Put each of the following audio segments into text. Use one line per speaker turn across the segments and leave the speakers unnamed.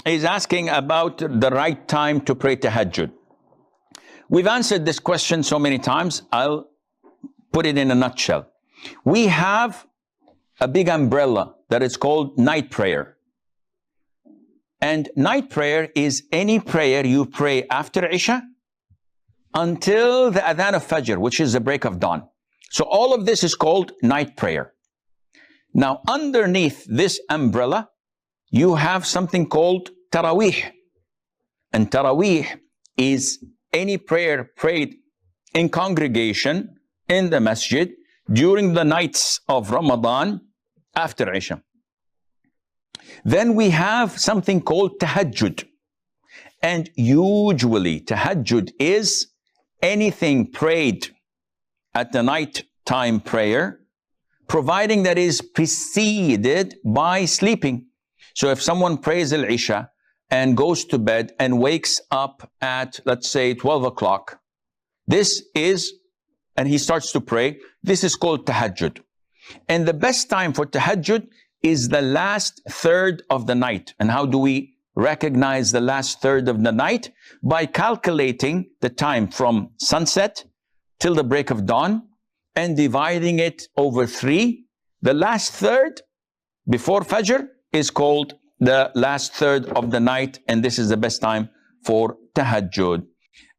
is asking about the right time to pray tahajjud. We've answered this question so many times. I'll put it in a nutshell. We have a big umbrella that is called night prayer. And night prayer is any prayer you pray after Isha until the adhan of Fajr, which is the break of dawn. So all of this is called night prayer. Now, underneath this umbrella, you have something called Taraweeh. And Taraweeh is any prayer prayed in congregation in the masjid during the nights of Ramadan after Isha. Then we have something called Tahajjud. And usually Tahajjud is anything prayed at the night time prayer, providing that is preceded by sleeping. So if someone prays Al-Isha and goes to bed and wakes up at, let's say, 12 o'clock, and he starts to pray, this is called Tahajjud. And the best time for Tahajjud is the last third of the night. And how do we recognize the last third of the night? By calculating the time from sunset till the break of dawn and dividing it over 3. The last third before Fajr is called the last third of the night, and this is the best time for Tahajjud.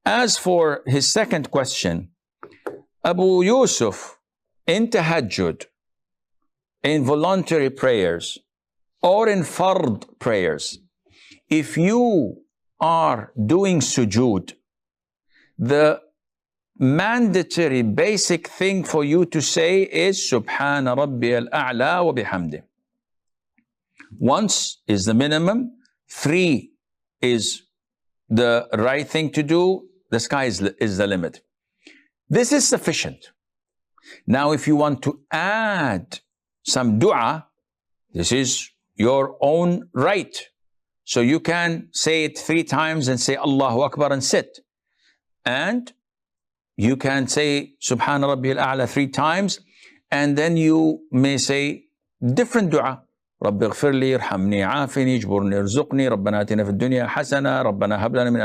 As for his second question, Abu Yusuf, in Tahajjud, in voluntary prayers, or in fard prayers, if you are doing sujud, the mandatory basic thing for you to say is Subhana Rabbi al-A'la wa bihamdih. Once is the minimum, 3 is the right thing to do, the sky is the limit. This is sufficient. Now, if you want to add some dua, this is your own right. So you can say it 3 times and say Allahu Akbar and sit. And you can say Subhana Rabbi al-A'la 3 times, and then you may say different dua. رب اغفر لي ارحمني عافني اجبرني ارزقني ربنا آتنا في الدنيا حسنة ربنا هب لنا من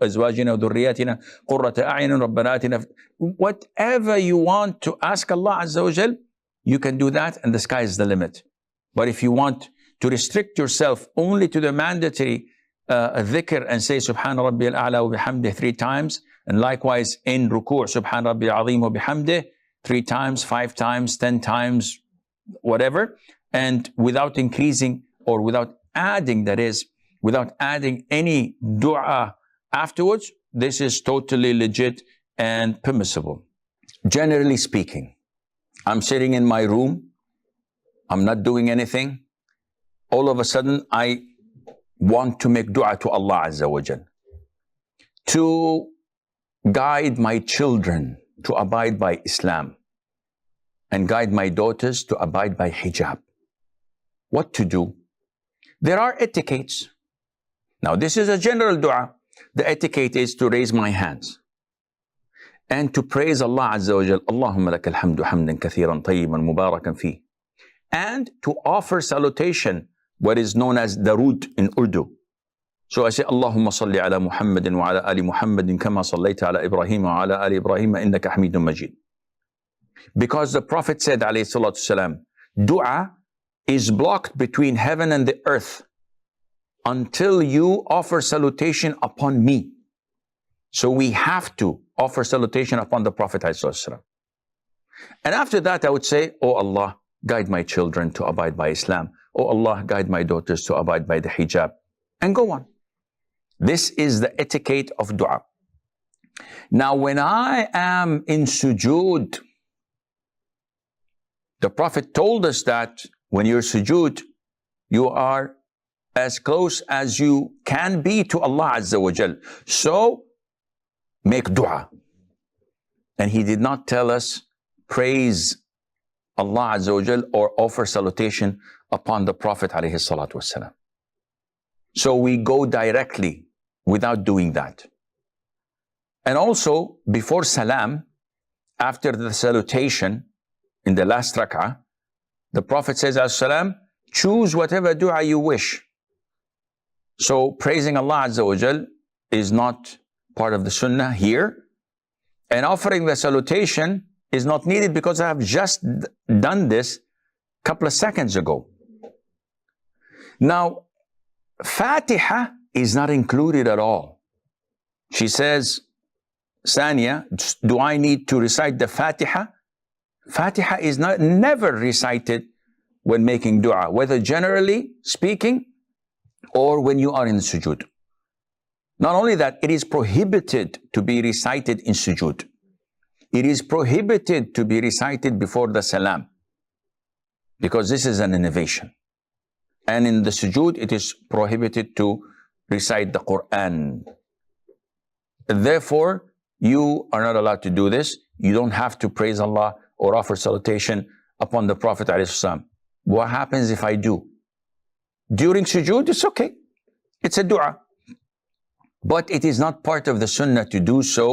أزواجنا وذرياتنا قرة أعين ربنا آتنا whatever you want to ask Allah Azza wa Jal, you can do that, and the sky is the limit. But if you want to restrict yourself only to the mandatory dhikr and say Subhana Rabbi al-A'la wa bihamdih 3 times, and likewise in ruku' Subhana Rabbi al-Azim wa bihamdih 3 times, 5 times, 10 times, whatever, and without increasing or without adding, that is, without adding any dua afterwards, this is totally legit and permissible. Generally speaking, I'm sitting in my room, I'm not doing anything. All of a sudden, I want to make dua to Allah Azza wa Jal, to guide my children to abide by Islam, and guide my daughters to abide by hijab. What to do? There are etiquettes. Now, this is a general dua. The etiquette is to raise my hands and to praise Allah Azza wa Jal. Allahumma lakal hamdu hamdan kathiran tayyiban mubarakan fi. And to offer salutation, what is known as darud in Urdu. So I say, Allahumma salli ala Muhammadin wa ala ali Muhammadin kama sallayta ala Ibrahim wa ala ali Ibrahim innaka hamidun majid. Because the Prophet said, alayhi salatu salam, dua is blocked between heaven and the earth until you offer salutation upon me. So we have to offer salutation upon the Prophet ﷺ. And after that, I would say, oh Allah, guide my children to abide by Islam. Oh Allah, guide my daughters to abide by the hijab. And go on. This is the etiquette of dua. Now, when I am in sujud, the Prophet told us that when you're sujud, you are as close as you can be to Allah Azza wa Jal. So, make dua. And he did not tell us praise Allah Azza wa Jal or offer salutation upon the Prophet alayhi salatu wasalam. So we go directly without doing that. And also, before salam, after the salutation, in the last rak'ah, the Prophet says, as-salam, choose whatever dua you wish. So praising Allah Azza wa Jal is not part of the Sunnah here. And offering the salutation is not needed because I have just done this a couple of seconds ago. Now, Fatiha is not included at all. She says, Sania, do I need to recite the Fatiha? Fatiha is never recited when making dua, whether generally speaking or when you are in sujud. Not only that, it is prohibited to be recited in sujud. It is prohibited to be recited before the salam, because this is an innovation. And in the sujud, it is prohibited to recite the Quran. Therefore, you are not allowed to do this. You don't have to praise Allah or offer salutation upon the Prophet ﷺ. What happens if I do? During sujud, it's okay. It's a dua. But it is not part of the sunnah to do so